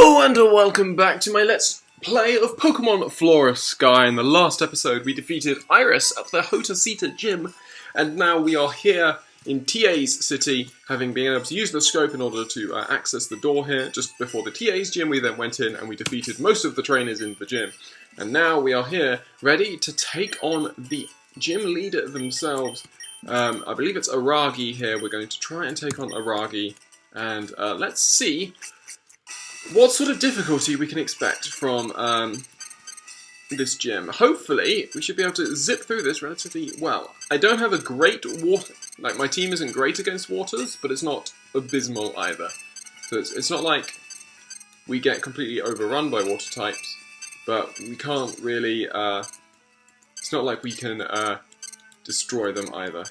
Hello and welcome back to my Let's Play of Pokemon Flora Sky. In the last episode we defeated Iris at the Hotasita gym, and now we are here in TA's city, having been able to use the scope in order to access the door here. Just before the TA's gym we then went in and we defeated most of the trainers in the gym. And now we are here ready to take on the gym leader themselves. I believe it's Aragi here. We're going to try and take on Aragi, and let's see what sort of difficulty we can expect from this gym. Hopefully, we should be able to zip through this relatively well. I don't have a great water... Like, my team isn't great against waters, but it's not abysmal either. So it's not like we get completely overrun by water types, but we can't really... it's not like we can destroy them either.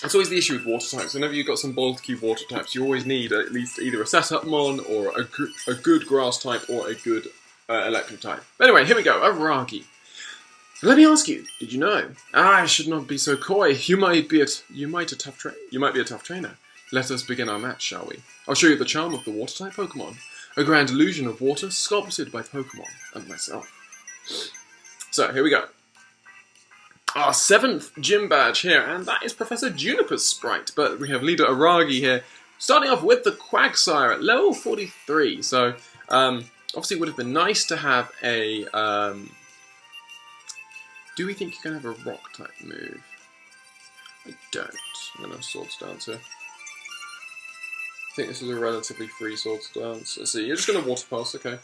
That's always the issue with water types. Whenever you've got some bulky water types, you always need at least either a setup mon, or a good grass type, or a good electric type. But anyway, here we go, Aragi. Let me ask you, did you know? I should not be so coy. You might be a tough trainer. Let us begin our match, shall we? I'll show you the charm of the water type Pokemon. A grand illusion of water sculpted by Pokemon and myself. So, here we go. Our 7th gym badge here, and that is Professor Juniper's sprite. But we have Leader Aragi here, starting off with the Quagsire at level 43. So, obviously it would have been nice to have a... do we think you can have a rock type move? I don't. I'm going to Swords Dance here. I think this is a relatively free Swords Dance. Let's see, you're just going to Water Pulse, okay.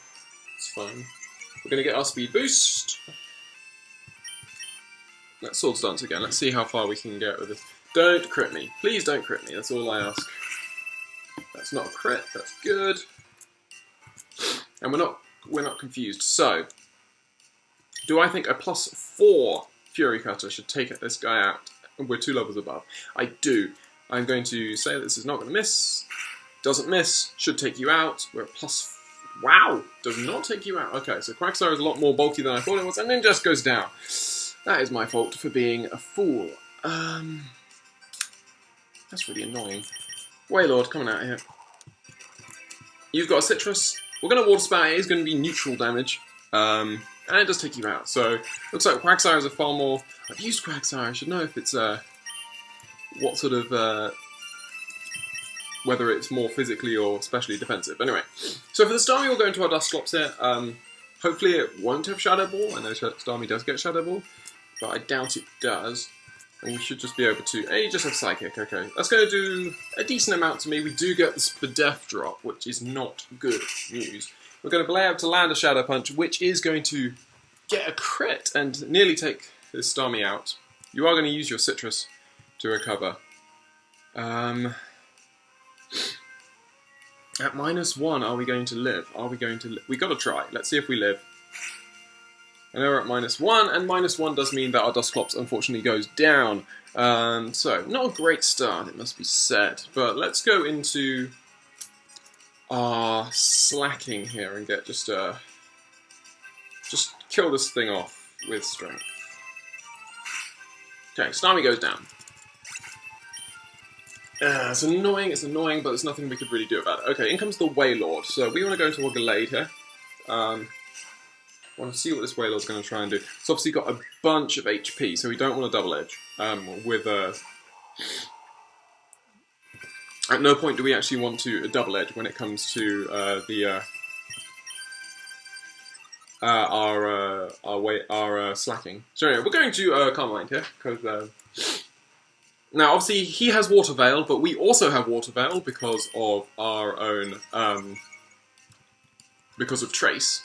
It's fine. We're going to get our speed boost. Let's Swords Dance again. Let's see how far we can get with this. Don't crit me. Please don't crit me. That's all I ask. That's not a crit. That's good. And we're not confused. So, do I think a +4 Fury Cutter should take this guy out? We're 2 levels above. I do. I'm going to say this is not going to miss. Doesn't miss. Should take you out. We're at +... Wow! Does not take you out. Okay, so Quagsire is a lot more bulky than I thought it was, and then just goes down. That is my fault for being a fool. That's really annoying. Wailord, come on out here. You've got a Citrus. We're going to Water Spout. It is going to be neutral damage. And it does take you out. So, looks like Quagsire is a far more... I've used Quagsire. I should know if it's, what sort of, whether it's more physically or specially defensive. Anyway, so for the Starmie, we'll go into our Dusclops here. Hopefully it won't have Shadow Ball. I know Starmie does get Shadow Ball, but I doubt it does. And we should just be able to... you just have Psychic, okay. That's going to do a decent amount to me. We do get the Spadef drop, which is not good news. We're going to be able to land a Shadow Punch, which is going to get a crit and nearly take this Starmie out. You are going to use your Citrus to recover. At -1, are we going to live? Are we going to live? We got to try. Let's see if we live. I know we're at -1, and -1 does mean that our Dusclops unfortunately goes down. So, not a great start, it must be said. But let's go into our slacking here and get just kill this thing off with strength. Okay, Starmie goes down. It's annoying, but there's nothing we could really do about it. Okay, in comes the Wailord. So we want to go into a Glade here. I want to see what this Wailord's going to try and do. It's obviously got a bunch of HP, so we don't want a Double Edge. At no point do we actually want to Double Edge when it comes to our slacking. So anyway, we're going to Calm Mind here because. Now, obviously, he has Water Veil, but we also have Water Veil because of our own, because of Trace.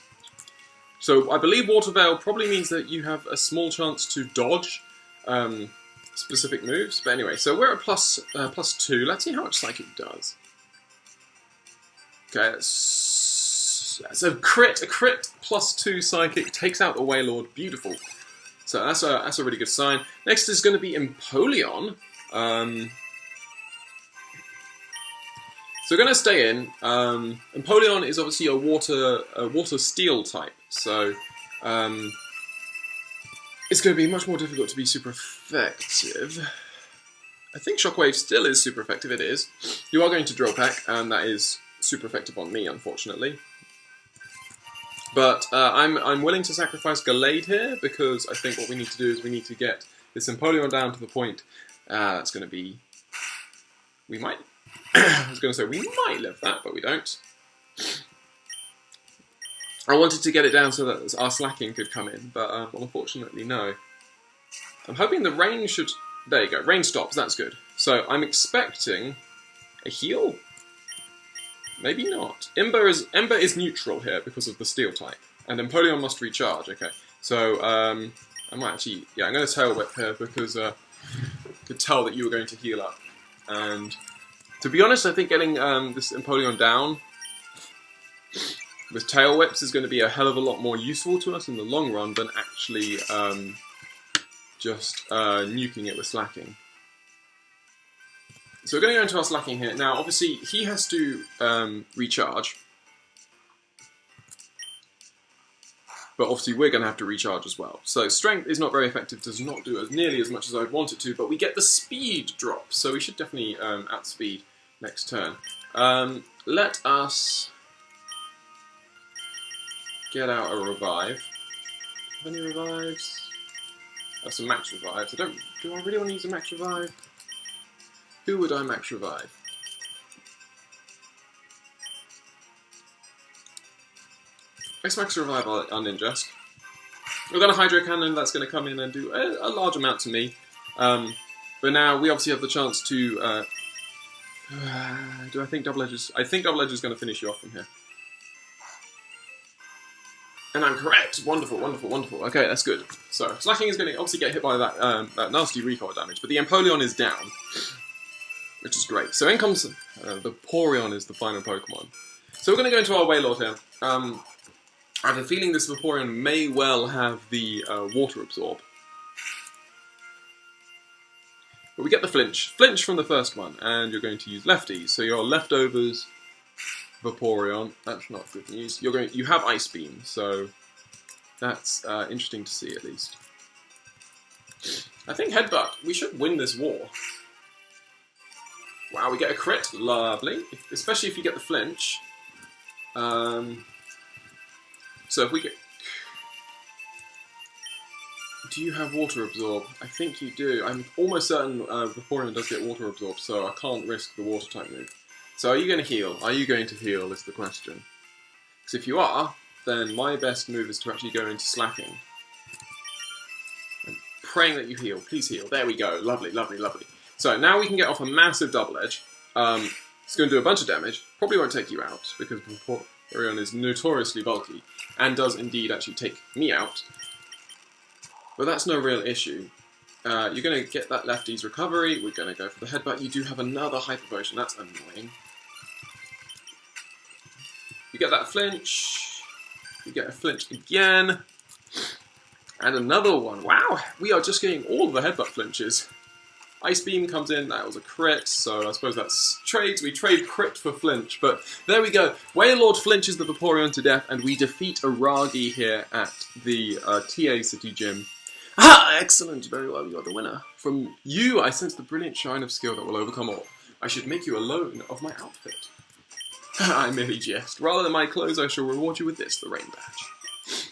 So, I believe Water Veil probably means that you have a small chance to dodge specific moves. But anyway, so we're at +2. Let's see how much Psychic does. Okay, that's a crit. A crit +2 Psychic takes out the Wailord. Beautiful. So that's a really good sign. Next is going to be Empoleon. So we're going to stay in. Empoleon is obviously a water steel type, so it's going to be much more difficult to be super effective. I think Shockwave still is super effective. It is. You are going to Drill Peck, and that is super effective on me, unfortunately. But I'm willing to sacrifice Gallade here, because I think what we need to do is we need to get this Empoleon down to the point that's going to be... We might... I was going to say, we might live that, but we don't. I wanted to get it down so that our Slacking could come in, but well, unfortunately, no. I'm hoping the rain should... There you go, rain stops, that's good. So I'm expecting a heal? Maybe not. Ember is neutral here because of the Steel type, and Empoleon must recharge, okay. So, I might actually... Yeah, I'm going to Tail Whip here because I could tell that you were going to heal up. And to be honest, I think getting this Empoleon down with Tail Whips is going to be a hell of a lot more useful to us in the long run than actually just nuking it with Slacking. So we're going to go into our Slacking here. Now, obviously, he has to recharge. But obviously, we're going to have to recharge as well. So Strength is not very effective, does not do as nearly as much as I'd want it to, but we get the speed drop. So we should definitely outspeed next turn. Let us get out a revive. Have any revives? That's some max revives. Do I really want to use a max revive? Who would I max revive? Let's max revive our Ninjask. We've got a Hydro Cannon that's going to come in and do a large amount to me. But now we obviously have the chance to... do I think Double Edge? I think Double Edge is going to finish you off from here. And I'm correct. Wonderful, wonderful, wonderful. Okay, that's good. So, Slacking is going to obviously get hit by that, that nasty recoil damage, but the Empoleon is down, which is great. So in comes the Vaporeon is the final Pokemon. So we're going to go into our Wailord here. I have a feeling this Vaporeon may well have the Water Absorb. But we get the Flinch. Flinch from the first one, and you're going to use Lefties. So your Leftovers Vaporeon, that's not good news. You have Ice Beam, so that's interesting to see at least. I think Headbutt, we should win this war. Wow, we get a crit, lovely. Especially if you get the Flinch. So if we get... Do you have Water Absorb? I think you do. I'm almost certain Vaporeon does get Water Absorb, so I can't risk the Water type move. So are you going to heal? Are you going to heal is the question. Because if you are, then my best move is to actually go into Slacking. I'm praying that you heal. Please heal. There we go. Lovely, lovely, lovely. So now we can get off a massive Double Edge. It's going to do a bunch of damage. Probably won't take you out, because Vaporeon is notoriously bulky, and does indeed actually take me out. But that's no real issue. You're going to get that Lefties recovery. We're going to go for the Headbutt. You do have another Hyper Potion. That's annoying. You get that Flinch. You get a Flinch again. And another one. Wow, we are just getting all of the Headbutt flinches. Ice Beam comes in. That was a crit, so I suppose that's trades. We trade crit for flinch, but there we go. Wailord flinches the Vaporeon to death, and we defeat Aragi here at the TA City Gym. Ah, excellent, very well, you are the winner. From you, I sense the brilliant shine of skill that will overcome all. I should make you a loan of my outfit. I merely jest. Rather than my clothes, I shall reward you with this, the Rain Badge.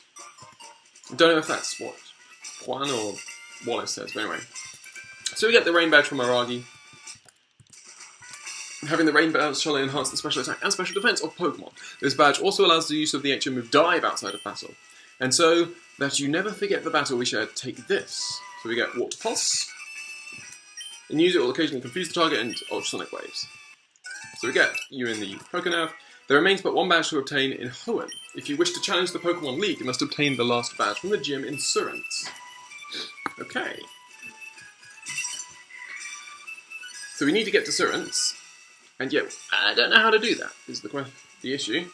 I don't know if that's what Juan or Wallace says, but anyway. So we get the Rain Badge from Aragi. Having the Rain Badge shall enhance the special attack and special defense of Pokemon. This badge also allows the use of the ancient move Dive outside of battle. And so, that you never forget the battle, we shall take this. So we get Water Pulse. And use it will occasionally confuse the target and ultrasonic waves. So we get you in the Pokénerve. There remains but one badge to obtain in Hoenn. If you wish to challenge the Pokemon League, you must obtain the last badge from the gym in Surrance. Okay. So we need to get to Surrance, and yet I don't know how to do that, is the issue.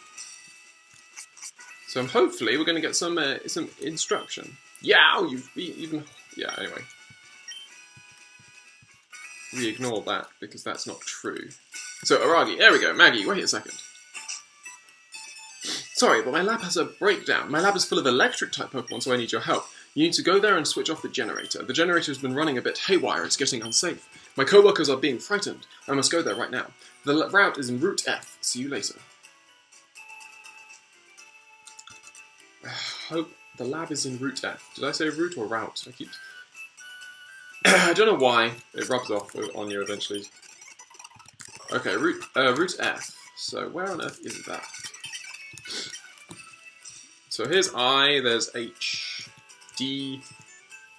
So hopefully we're going to get some instruction. Yeah, yeah, anyway. We ignore that, because that's not true. So Aragi, there we go. Maggie, wait a second. Sorry, but my lab has a breakdown. My lab is full of electric-type Pokemon, so I need your help. You need to go there and switch off the generator. The generator has been running a bit haywire. It's getting unsafe. My co-workers are being frightened. I must go there right now. The route is in Route F. See you later. Hope the lab is in Route F. Did I say route or route? I keep... I don't know why. It rubs off on you eventually. Okay, route F. So where on earth is that? So here's I, there's H, D,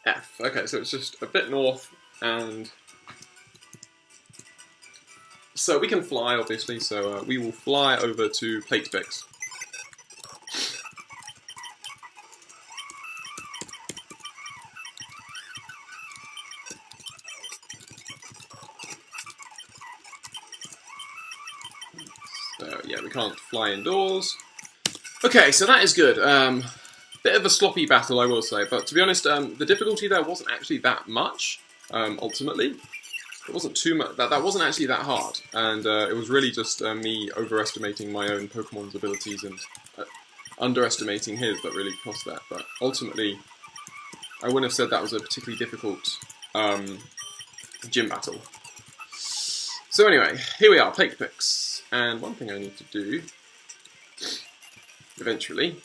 F. Okay, so it's just a bit north, and so we can fly, obviously, so we will fly over to Plate Fix. So yeah, we can't fly indoors. Okay, so that is good. Bit of a sloppy battle, I will say, but to be honest, the difficulty there wasn't actually that much, ultimately. It wasn't too much, that wasn't actually that hard, and it was really just me overestimating my own Pokemon's abilities and underestimating his that really caused that, but ultimately, I wouldn't have said that was a particularly difficult gym battle. So anyway, here we are, Plate Fix, and one thing I need to do eventually.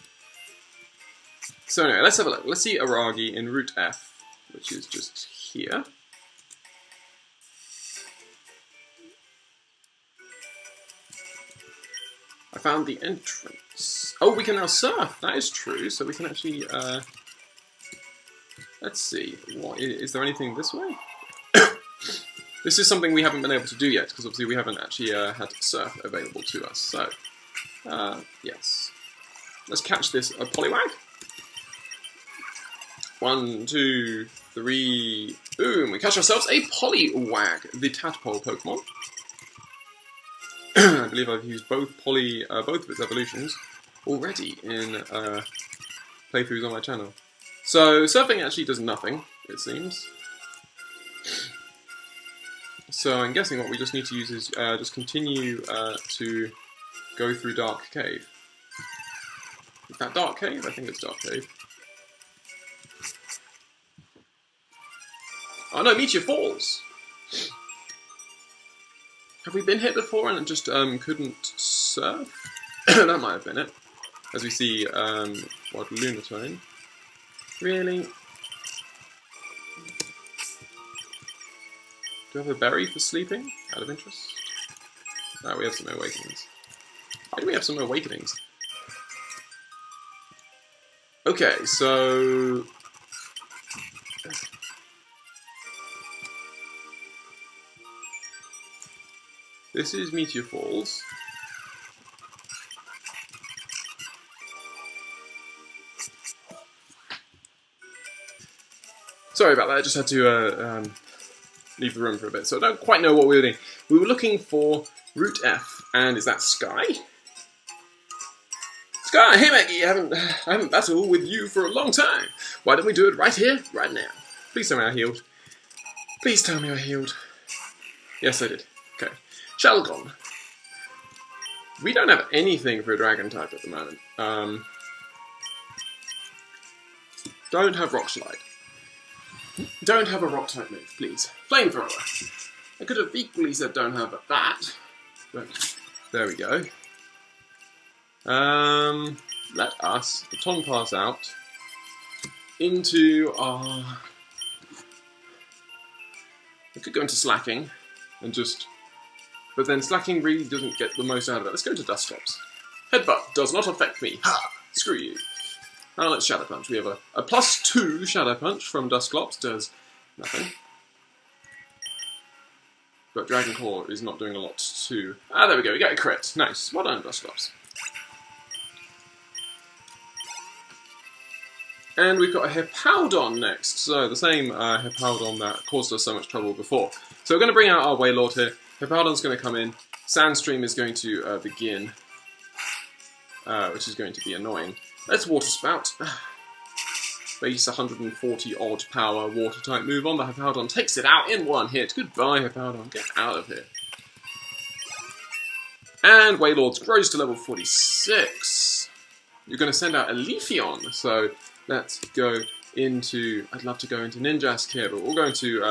So anyway, let's have a look. Let's see Aragi in Route F, which is just here. I found the entrance. Oh, we can now surf. That is true. So we can actually, let's see. What is there anything this way? This is something we haven't been able to do yet, because obviously we haven't actually had surf available to us. So, yes. Let's catch this Poliwag. 1, 2, 3, boom! We catch ourselves a Poliwag, the tadpole Pokemon. I believe I've used both of its evolutions already in playthroughs on my channel. So surfing actually does nothing, it seems. So I'm guessing what we just need to use is just continue to go through Dark Cave. Is that Dark Cave? I think it's Dark Cave. Oh no, Meteor Falls! Have we been hit before and just couldn't surf? That might have been it. As we see, what, Lunatone? Really? Do I have a berry for sleeping? Out of interest? Ah, we have some awakenings. Why do we have some awakenings? Okay, so... this is Meteor Falls. Sorry about that, I just had to leave the room for a bit, so I don't quite know what we were doing. We were looking for Route F, and is that Sky? Sky, hey Maggie, I haven't battled with you for a long time. Why don't we do it right here, right now? Please tell me I healed. Please tell me I healed. Yes, I did. Okay. Shelgon. We don't have anything for a dragon type at the moment. Don't have Rock Slide. Don't have a rock type move, please. Flamethrower. I could have equally said don't have that, but there we go. Let us baton pass out into our... I could go into Slacking and just... but then Slacking really doesn't get the most out of it. Let's go to Dusclops. Headbutt does not affect me. Ha! Screw you. Now let's Shadow Punch. We have a +2 Shadow Punch from Dusclops. Does nothing. But Dragon Claw is not doing a lot too. Ah, there we go. We got a crit. Nice. Well done, Dusclops. And we've got a Hippowdon next. So the same Hippowdon that caused us so much trouble before. So we're going to bring out our Wailord here. Hippowdon's going to come in. Sandstream is going to begin, which is going to be annoying. Let's Water Spout. Base 140 odd power water type move on. The Hippowdon takes it out in one hit. Goodbye, Hippowdon. Get out of here. And Wailord grows to level 46. You're going to send out a Leafeon. So let's go into... I'd love to go into Ninjask here, but we'll go into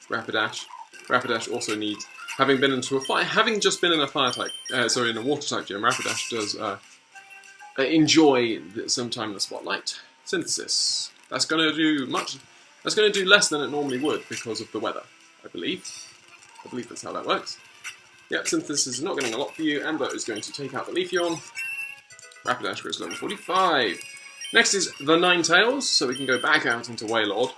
Rapidash. Rapidash also needs... Having been into a fire... Having just been in a fire type... sorry, in a water type gym, Rapidash does enjoy some time in the spotlight. Synthesis. That's going to do much... That's going to do less than it normally would because of the weather, I believe. I believe that's how that works. Yep, Synthesis is not getting a lot for you. Ember is going to take out the Leafeon. Rapidash goes level 45. Next is the Ninetales, so we can go back out into Wailord.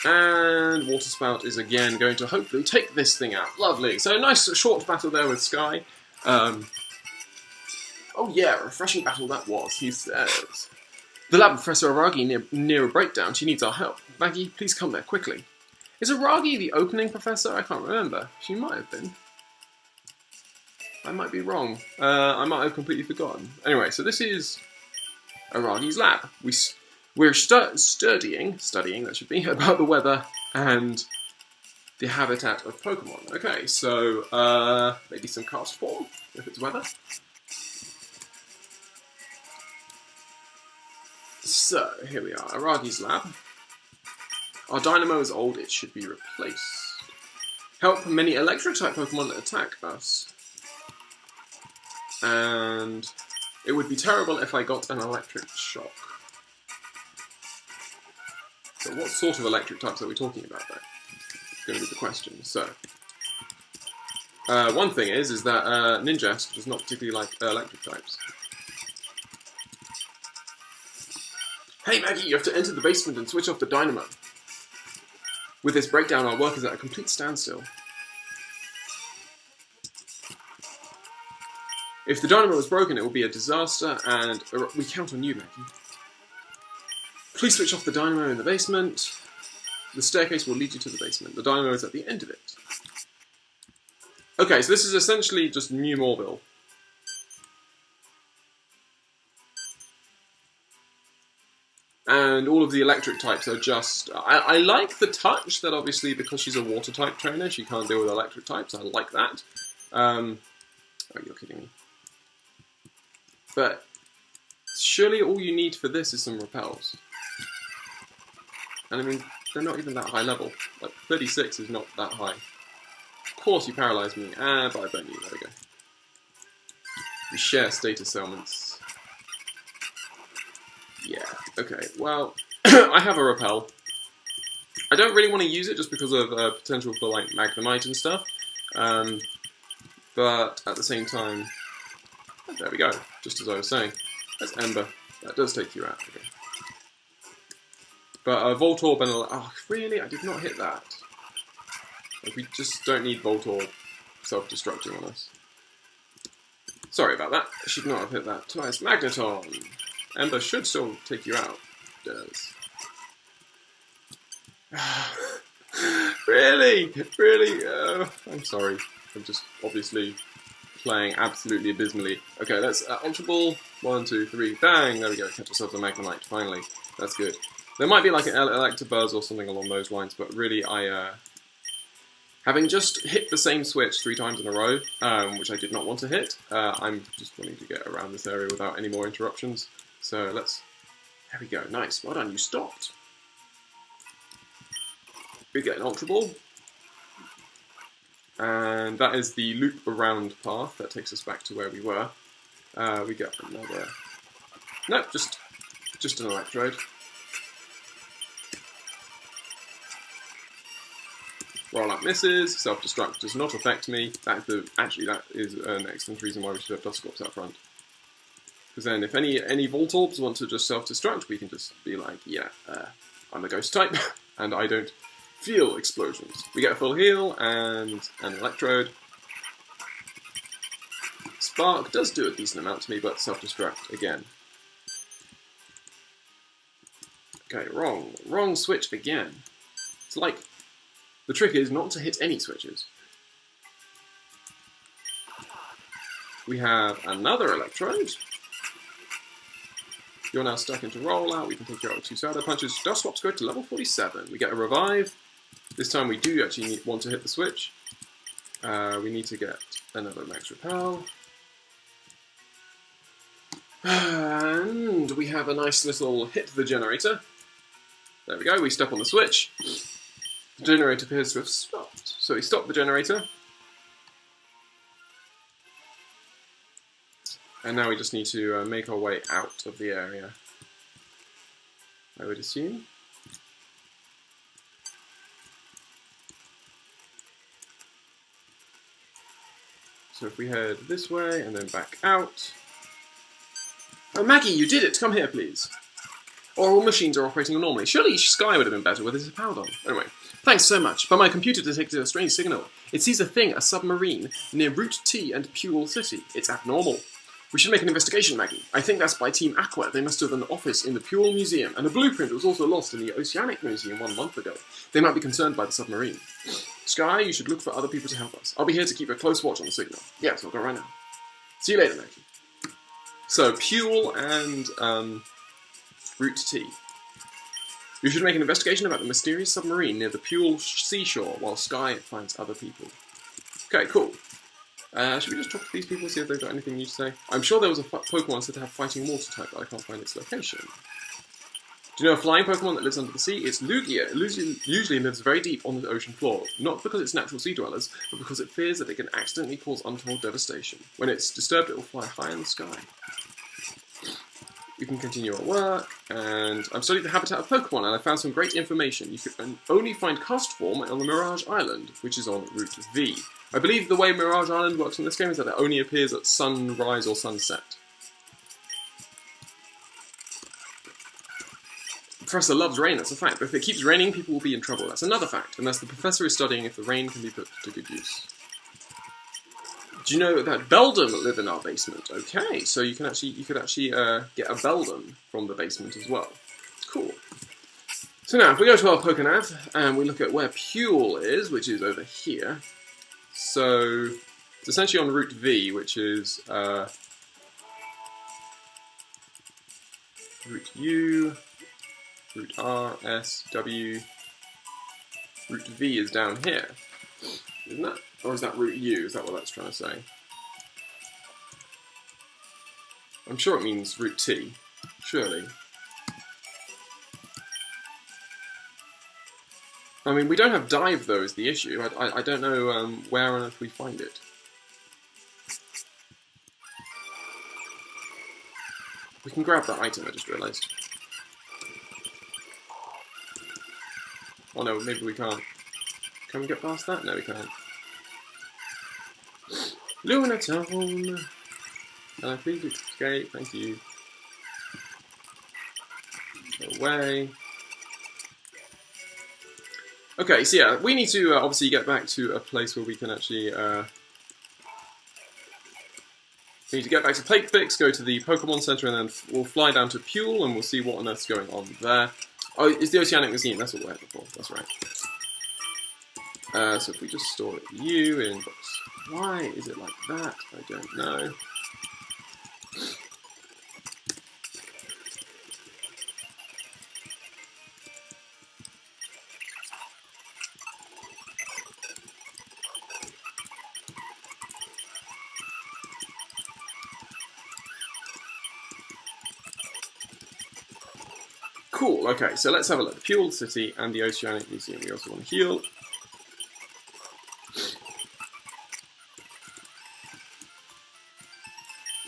And Water Spout is again going to hopefully take this thing out. Lovely. So nice short battle there with Sky. Oh yeah, refreshing battle that was, he says. The lab Professor Aragi near a breakdown. She needs our help. Maggie, please come there quickly. Is Aragi the opening professor? I can't remember. She might have been. I might be wrong. I might have completely forgotten. Anyway, so this is Aragi's lab. We're studying, that should be, about the weather and the habitat of Pokemon. Okay, so maybe some cast form, if it's weather. So, here we are, Aragi's lab. Our Dynamo is old, it should be replaced. Help many Electric-type Pokemon that attack us. And it would be terrible if I got an Electric Shock. So what sort of Electric types are we talking about there? It's going to be the question. So, one thing is that Ninjask does not particularly like Electric types. Hey Maggie, you have to enter the basement and switch off the Dynamo. With this breakdown, our work is at a complete standstill. If the Dynamo is broken, it will be a disaster, and we count on you, Maggie. Please switch off the Dynamo in the basement. The staircase will lead you to the basement. The Dynamo is at the end of it. Okay, so this is essentially just New Morville. And all of the Electric types are just... I like the touch that obviously, because she's a Water type trainer, she can't deal with Electric types. I like that. Oh, you're kidding me. But surely all you need for this is some repels. And I mean, they're not even that high level. Like, 36 is not that high. Of course you paralyze me. But I burn you. There we go. We share status ailments. Yeah, okay. Well, I have a repel. I don't really want to use it just because of potential for, like, Magnemite and stuff. But at the same time... There we go, just as I was saying. That's Ember. That does take you out. Okay. But Voltorb and... Oh, really? I did not hit that. Like, we just don't need Voltorb self-destructing on us. Sorry about that. I should not have hit that twice. Magneton! Ember should still take you out. It does. Really? Really? I'm sorry. I'm just obviously... playing absolutely abysmally. Okay, let's Ultra Ball. 1, 2, 3. Bang! There we go. Catch ourselves a Magnemite. Finally. That's good. There might be like an Electabuzz or something along those lines, but really having just hit the same switch 3 times in a row, which I did not want to hit, I'm just wanting to get around this area without any more interruptions. So let's... There we go. Nice. Well done. You stopped. We get an Ultra Ball. And that is the loop around path that takes us back to where we were. We get another... Nope, just an Electrode. Roll up misses, self-destruct does not affect me. Actually, that is an excellent reason why we should have Dusclops out front. Because then if any Voltorbs want to just self-destruct, we can just be like, yeah, I'm a Ghost type, and I don't feel explosions. We get a full heal and an Electrode. Spark does do a decent amount to me, but self-destruct again. Okay, wrong switch again. It's like, the trick is not to hit any switches. We have another Electrode. You're now stuck into Rollout. We can take you out with 2 Shadow Punches. Dusclops go to level 47. We get a Revive. This time we do actually want to hit the switch. We need to get another Max Repel. And we have a nice little hit the generator. There we go, we step on the switch. The generator appears to have stopped. So we stop the generator. And now we just need to make our way out of the area, I would assume. So if we head this way and then back out. Oh, Maggie, you did it! Come here, please. All machines are operating normally. Surely Sky would have been better with his powered on. Anyway, thanks so much, but my computer detected a strange signal. It sees a submarine, near Route T and Puel City. It's abnormal. We should make an investigation, Maggie. I think that's by Team Aqua. They must have an office in the Puel Museum, and a blueprint was also lost in the Oceanic Museum 1 month ago. They might be concerned by the submarine. Sky, you should look for other people to help us. I'll be here to keep a close watch on the signal. Yes, I'll go right now. See you later, Maggie. So, Puel and Route T. You should make an investigation about the mysterious submarine near the Puel seashore while Sky finds other people. Okay, cool. Should we just talk to these people, see if they've got anything new to say? I'm sure there was a Pokemon said to have fighting water type, but I can't find its location. Do you know a flying Pokemon that lives under the sea? It's Lugia. It usually lives very deep on the ocean floor, not because it's natural sea dwellers, but because it fears that it can accidentally cause untold devastation. When it's disturbed, it will fly high in the sky. We can continue our work, and I'm studying the habitat of Pokemon, and I found some great information. You can only find cast form on the Mirage Island, which is on Route V. I believe the way Mirage Island works in this game is that it only appears at sunrise or sunset. Professor loves rain, that's a fact, but if it keeps raining, people will be in trouble. That's another fact, unless the professor is studying if the rain can be put to good use. Do you know that Beldum live in our basement? Okay, so you could actually get a Beldum from the basement as well. Cool. So now, if we go to our Pokenav and we look at where Puel is, which is over here. So it's essentially on Route V, which is Route U, Route R, S, W. Route V is down here, isn't that? Or is that Route U? Is that what that's trying to say? I'm sure it means Route T, surely. I mean, we don't have dive, though, is the issue. I don't know where on earth we find it. We can grab that item, I just realised. Oh no, maybe we can't. Can we get past that? No, we can't. Lunatone! Please escape, thank you. Go away. Okay, so yeah, we need to obviously get back to a place where we can actually... we need to get back to Playfix, go to the Pokemon Center, and then we'll fly down to Puel, and we'll see what on earth's going on there. Oh, it's the Oceanic Museum, that's what we're heading for, that's right. So if we just store U in box... Why is it like that? I don't know. Cool, okay, so let's have a look. Puel City and the Oceanic Museum. We also want to heal.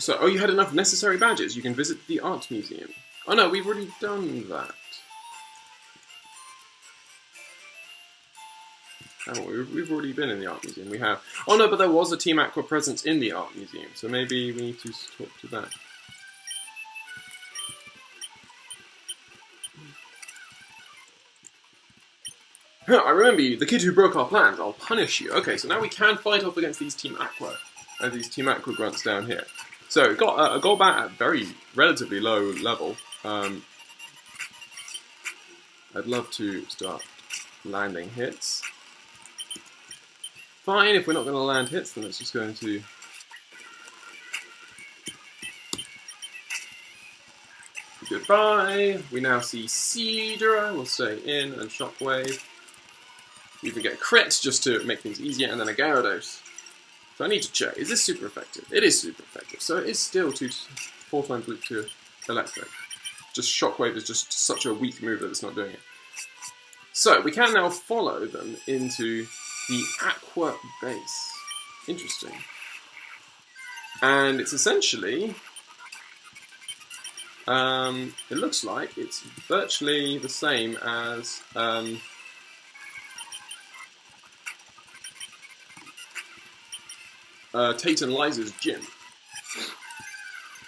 So, oh, you had enough necessary badges. You can visit the art museum. Oh no, we've already done that. Haven't we? We've already been in the art museum. We have. Oh no, but there was a Team Aqua presence in the art museum, so maybe we need to talk to that. I remember you, the kid who broke our plans. I'll punish you. Okay, so now we can fight off against these Team Aqua, these Team Aqua grunts down here. So, got a Golbat at very relatively low level. I'd love to start landing hits. Fine, if we're not going to land hits, then it's just going to... Goodbye. We now see Seadra. We'll stay in, and Shockwave. You can get crit just to make things easier, and then a Gyarados. So I need to check. Is this super effective? It is super effective. So it is still 4 times loop to electric. Just Shockwave is just such a weak move that it's not doing it. So, we can now follow them into the Aqua base. Interesting. And it's essentially... it looks like it's virtually the same as... Tate and Liza's gym.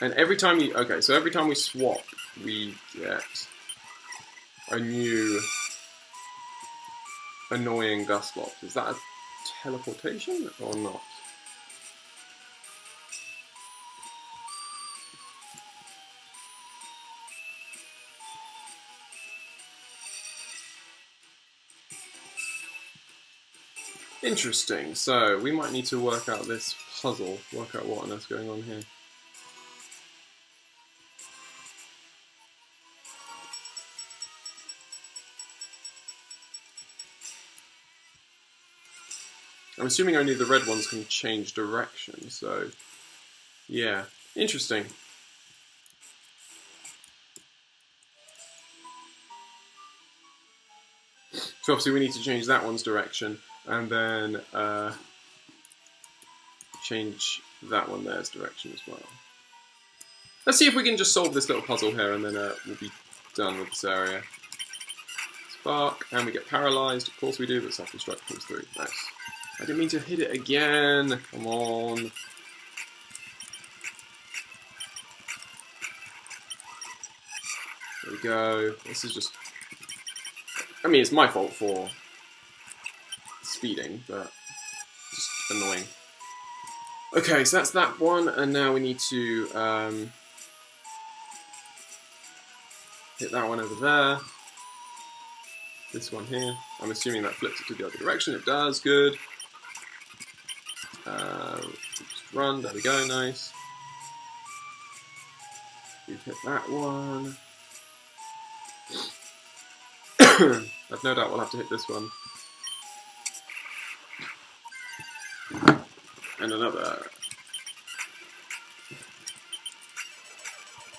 And every time you... Okay, so every time we swap, we get a new annoying Gustlops. Is that a teleportation or not? Interesting. So, we might need to work out this puzzle, work out what on earth's going on here. I'm assuming only the red ones can change direction, so yeah, interesting. So obviously we need to change that one's direction, and then change that one there's direction as well. Let's see if we can just solve this little puzzle here, and then we'll be done with this area. Spark, and we get paralysed. Of course we do, but self-destruct comes through. Nice. I didn't mean to hit it again. Come on. There we go. This is just... I mean, it's my fault for speeding, but just annoying. Okay, so that's that one, and now we need to hit that one over there. This one here. I'm assuming that flips it to the other direction. It does. Good. Just run, there we go, nice. We've hit that one. I've no doubt we'll have to hit this one. And another.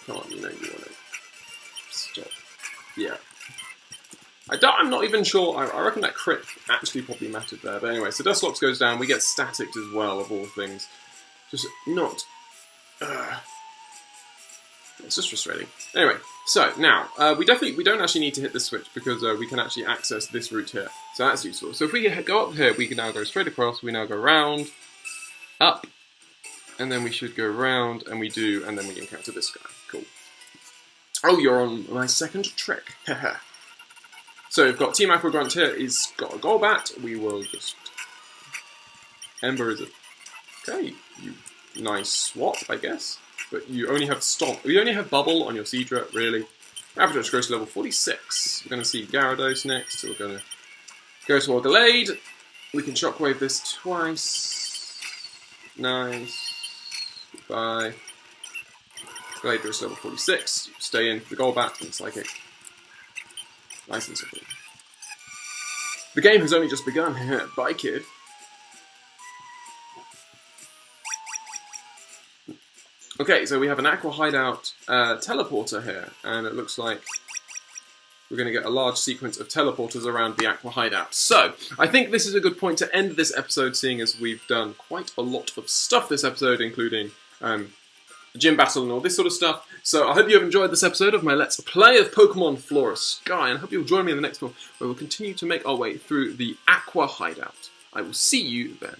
Come on, you know you want to stop. Yeah. I'm not even sure, I reckon that crit actually probably mattered there, but anyway, so Dustlops goes down, we get staticked as well, of all things. Just not... it's just frustrating. Anyway, so now, we don't actually need to hit this switch, because we can actually access this route here, so that's useful. So if we go up here, we can now go straight across, we now go round, up, and then we should go round, and then we encounter this guy. Cool. Oh, you're on my second trick. Haha. So we've got Team Aqua Grunt here. He's got a Golbat. We will just... Ember is a... Okay, you nice swap, I guess. But you only have Stomp. You only have Bubble on your Seadra, really. Avalanche goes to level 46. We're going to see Gyarados next. So we're going to go to our Gallade. We can Shockwave this twice. Nice. Goodbye. Gallade goes to level 46. Stay in for the Golbat and Psychic. Nice and simple. The game has only just begun. Bye, kid. Okay, so we have an Aqua Hideout teleporter here, and it looks like we're going to get a large sequence of teleporters around the Aqua Hideout. So, I think this is a good point to end this episode, seeing as we've done quite a lot of stuff this episode, including gym battle and all this sort of stuff. So I hope you have enjoyed this episode of my Let's Play of Pokemon Flora Sky, and I hope you'll join me in the next one, where we'll continue to make our way through the Aqua Hideout. I will see you then.